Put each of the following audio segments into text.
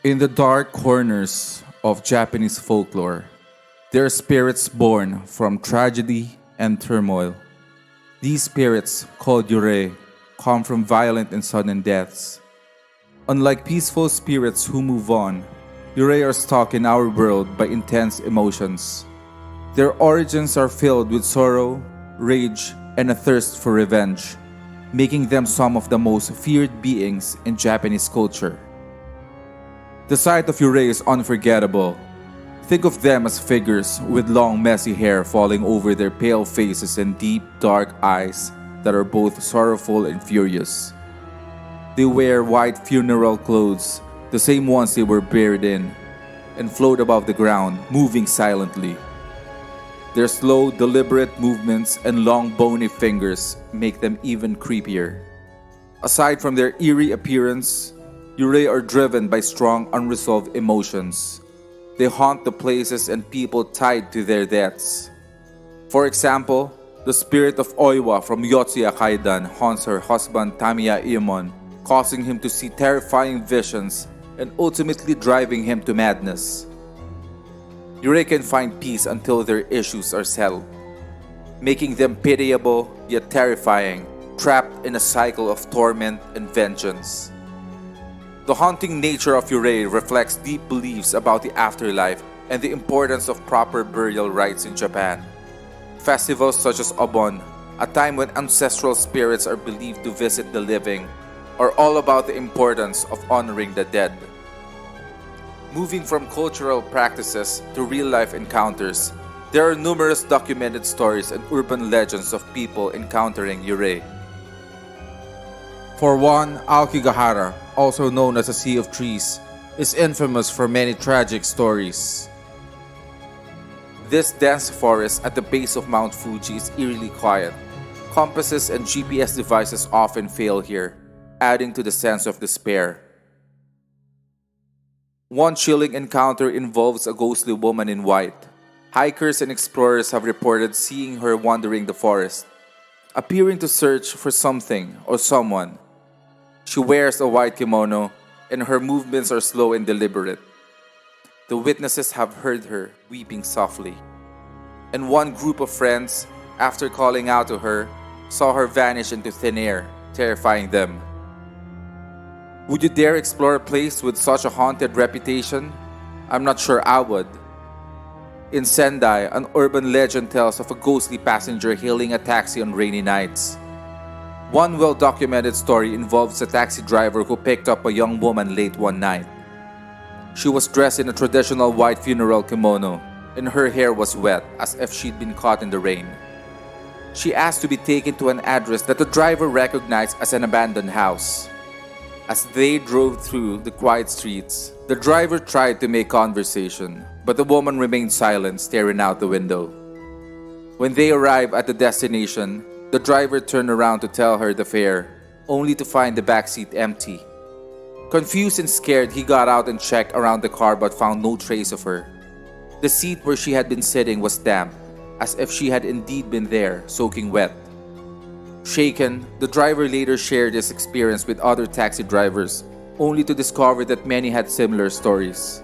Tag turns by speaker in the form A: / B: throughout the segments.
A: In the dark corners of Japanese folklore, there are spirits born from tragedy and turmoil. These spirits, called Yurei, come from violent and sudden deaths. Unlike peaceful spirits who move on, Yurei are stuck in our world by intense emotions. Their origins are filled with sorrow, rage, and a thirst for revenge, making them some of the most feared beings in Japanese culture. The sight of Yurei is unforgettable. Think of them as figures with long messy hair falling over their pale faces and deep dark eyes that are both sorrowful and furious. They wear white funeral clothes, the same ones they were buried in, and float above the ground, moving silently. Their slow, deliberate movements and long bony fingers make them even creepier. Aside from their eerie appearance, Yurei are driven by strong unresolved emotions. They haunt the places and people tied to their deaths. For example, the spirit of Oiwa from Yotsuya Kaidan haunts her husband Tamiya Iemon, causing him to see terrifying visions and ultimately driving him to madness. Yurei can find peace until their issues are settled, making them pitiable yet terrifying, trapped in a cycle of torment and vengeance. The haunting nature of Yurei reflects deep beliefs about the afterlife and the importance of proper burial rites in Japan. Festivals such as Obon, a time when ancestral spirits are believed to visit the living, are all about the importance of honoring the dead. Moving from cultural practices to real-life encounters, there are numerous documented stories and urban legends of people encountering Yurei. For one, Aokigahara, also known as a Sea of Trees, is infamous for many tragic stories. This dense forest at the base of Mount Fuji is eerily quiet. Compasses and GPS devices often fail here, adding to the sense of despair. One chilling encounter involves a ghostly woman in white. Hikers and explorers have reported seeing her wandering the forest, appearing to search for something or someone. She wears a white kimono, and her movements are slow and deliberate. The witnesses have heard her weeping softly. And one group of friends, after calling out to her, saw her vanish into thin air, terrifying them. Would you dare explore a place with such a haunted reputation? I'm not sure I would. In Sendai, an urban legend tells of a ghostly passenger hailing a taxi on rainy nights. One well-documented story involves a taxi driver who picked up a young woman late one night. She was dressed in a traditional white funeral kimono, and her hair was wet as if she'd been caught in the rain. She asked to be taken to an address that the driver recognized as an abandoned house. As they drove through the quiet streets, the driver tried to make conversation, but the woman remained silent, staring out the window. When they arrived at the destination, the driver turned around to tell her the fare, only to find the backseat empty. Confused and scared, he got out and checked around the car but found no trace of her. The seat where she had been sitting was damp, as if she had indeed been there, soaking wet. Shaken, the driver later shared his experience with other taxi drivers, only to discover that many had similar stories.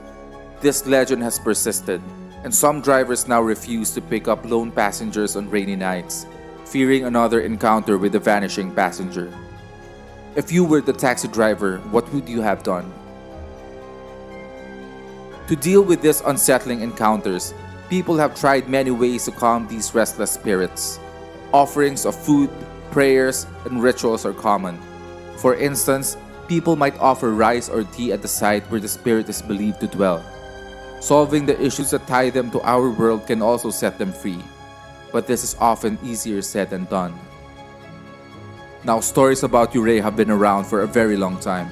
A: This legend has persisted, and some drivers now refuse to pick up lone passengers on rainy nights, fearing another encounter with the vanishing passenger. If you were the taxi driver, what would you have done? To deal with these unsettling encounters, people have tried many ways to calm these restless spirits. Offerings of food, prayers, and rituals are common. For instance, people might offer rice or tea at the site where the spirit is believed to dwell. Solving the issues that tie them to our world can also set them free, but this is often easier said than done. Now, stories about Yurei have been around for a very long time.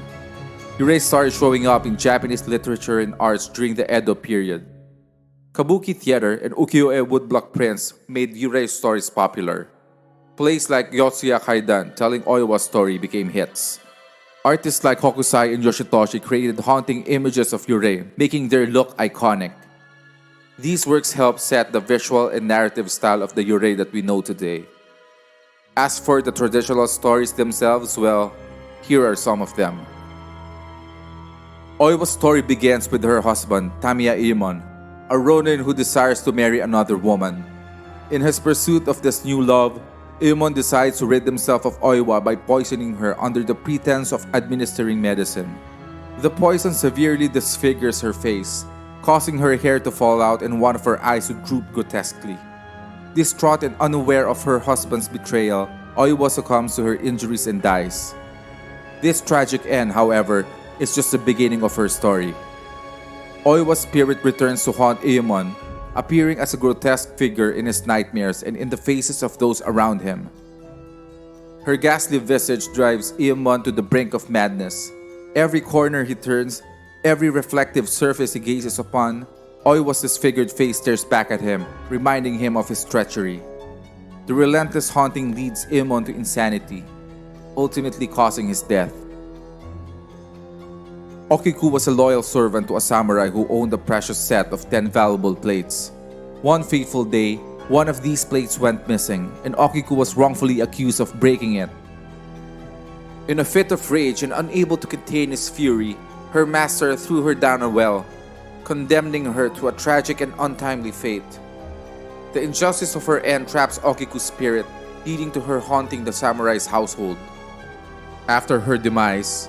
A: Yurei started showing up in Japanese literature and arts during the Edo period. Kabuki theater and ukiyo-e woodblock prints made Yurei stories popular. Plays like Yotsuya Kaidan telling Oiwa's story became hits. Artists like Hokusai and Yoshitoshi created haunting images of Yurei, making their look iconic. These works help set the visual and narrative style of the Yurei that we know today. As for the traditional stories themselves, well, here are some of them. Oiwa's story begins with her husband, Tamiya Iemon, a ronin who desires to marry another woman. In his pursuit of this new love, Iemon decides to rid himself of Oiwa by poisoning her under the pretense of administering medicine. The poison severely disfigures her face, causing her hair to fall out and one of her eyes to droop grotesquely. Distraught and unaware of her husband's betrayal, Oiwa succumbs to her injuries and dies. This tragic end, however, is just the beginning of her story. Oiwa's spirit returns to haunt Iemon, appearing as a grotesque figure in his nightmares and in the faces of those around him. Her ghastly visage drives Iemon to the brink of madness. Every corner he turns, every reflective surface he gazes upon, Oiwa's disfigured face stares back at him, reminding him of his treachery. The relentless haunting leads Iemon to insanity, ultimately causing his death. Okiku was a loyal servant to a samurai who owned a precious set of 10 valuable plates. One fateful day, one of these plates went missing, and Okiku was wrongfully accused of breaking it. In a fit of rage and unable to contain his fury, her master threw her down a well, condemning her to a tragic and untimely fate. The injustice of her end traps Okiku's spirit, leading to her haunting the samurai's household. After her demise,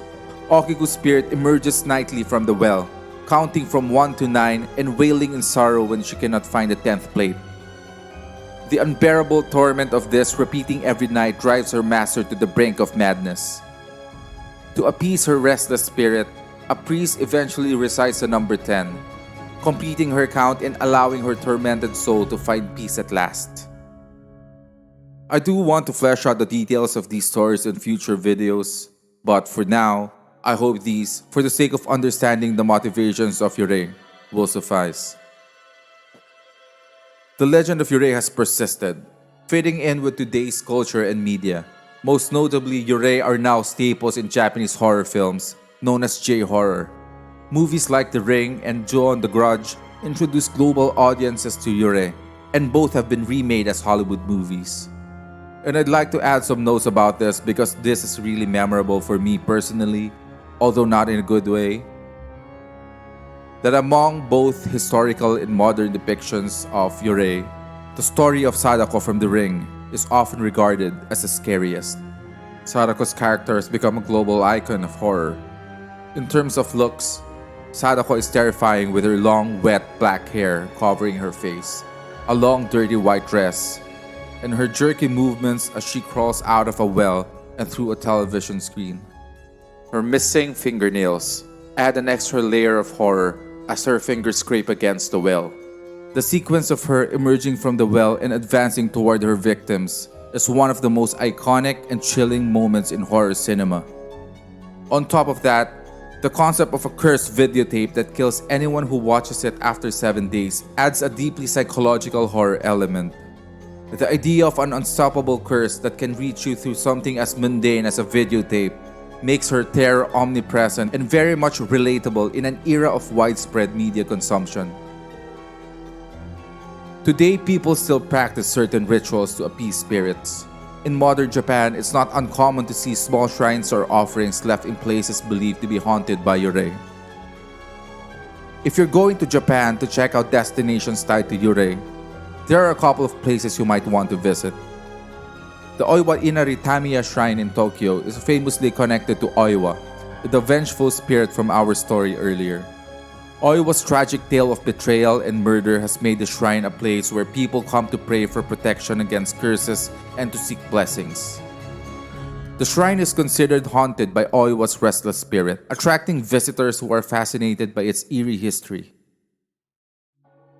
A: Okiku's spirit emerges nightly from the well, counting from 1 to 9 and wailing in sorrow when she cannot find the 10th plate. The unbearable torment of this repeating every night drives her master to the brink of madness. To appease her restless spirit, a priest eventually recites the number 10, completing her count and allowing her tormented soul to find peace at last. I do want to flesh out the details of these stories in future videos, but for now, I hope these, for the sake of understanding the motivations of Yurei, will suffice. The legend of Yurei has persisted, fitting in with today's culture and media. Most notably, Yurei are now staples in Japanese horror films, known as JHorror. Movies like The Ring and Ju-on the Grudge introduce global audiences to Yurei, and both have been remade as Hollywood movies. And I'd like to add some notes about this because this is really memorable for me personally, although not in a good way. That among both historical and modern depictions of Yurei, the story of Sadako from The Ring is often regarded as the scariest. Sadako's character has become a global icon of horror. In terms of looks, Sadako is terrifying with her long, wet black hair covering her face, a long, dirty white dress, and her jerky movements as she crawls out of a well and through a television screen. Her missing fingernails add an extra layer of horror as her fingers scrape against the well. The sequence of her emerging from the well and advancing toward her victims is one of the most iconic and chilling moments in horror cinema. On top of that, the concept of a cursed videotape that kills anyone who watches it after 7 days adds a deeply psychological horror element. The idea of an unstoppable curse that can reach you through something as mundane as a videotape makes her terror omnipresent and very much relatable in an era of widespread media consumption. Today, people still practice certain rituals to appease spirits. In modern Japan, it's not uncommon to see small shrines or offerings left in places believed to be haunted by Yurei. If you're going to Japan to check out destinations tied to Yurei, there are a couple of places you might want to visit. The Oiwa Inari Tamiya Shrine in Tokyo is famously connected to Oiwa, the vengeful spirit from our story earlier. Oiwa's tragic tale of betrayal and murder has made the shrine a place where people come to pray for protection against curses and to seek blessings. The shrine is considered haunted by Oiwa's restless spirit, attracting visitors who are fascinated by its eerie history.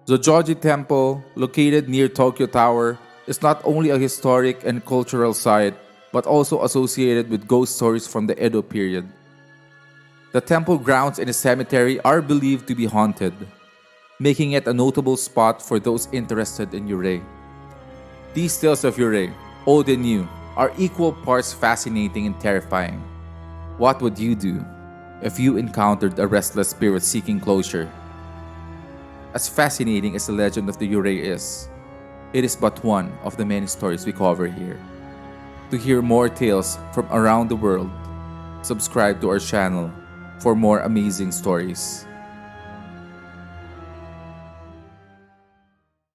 A: The Joji Temple, located near Tokyo Tower, is not only a historic and cultural site, but also associated with ghost stories from the Edo period. The temple grounds and the cemetery are believed to be haunted, making it a notable spot for those interested in Yurei. These tales of Yurei, old and new, are equal parts fascinating and terrifying. What would you do if you encountered a restless spirit seeking closure? As fascinating as the legend of the Yurei is, it is but one of the many stories we cover here. To hear more tales from around the world, subscribe to our channel for more amazing stories.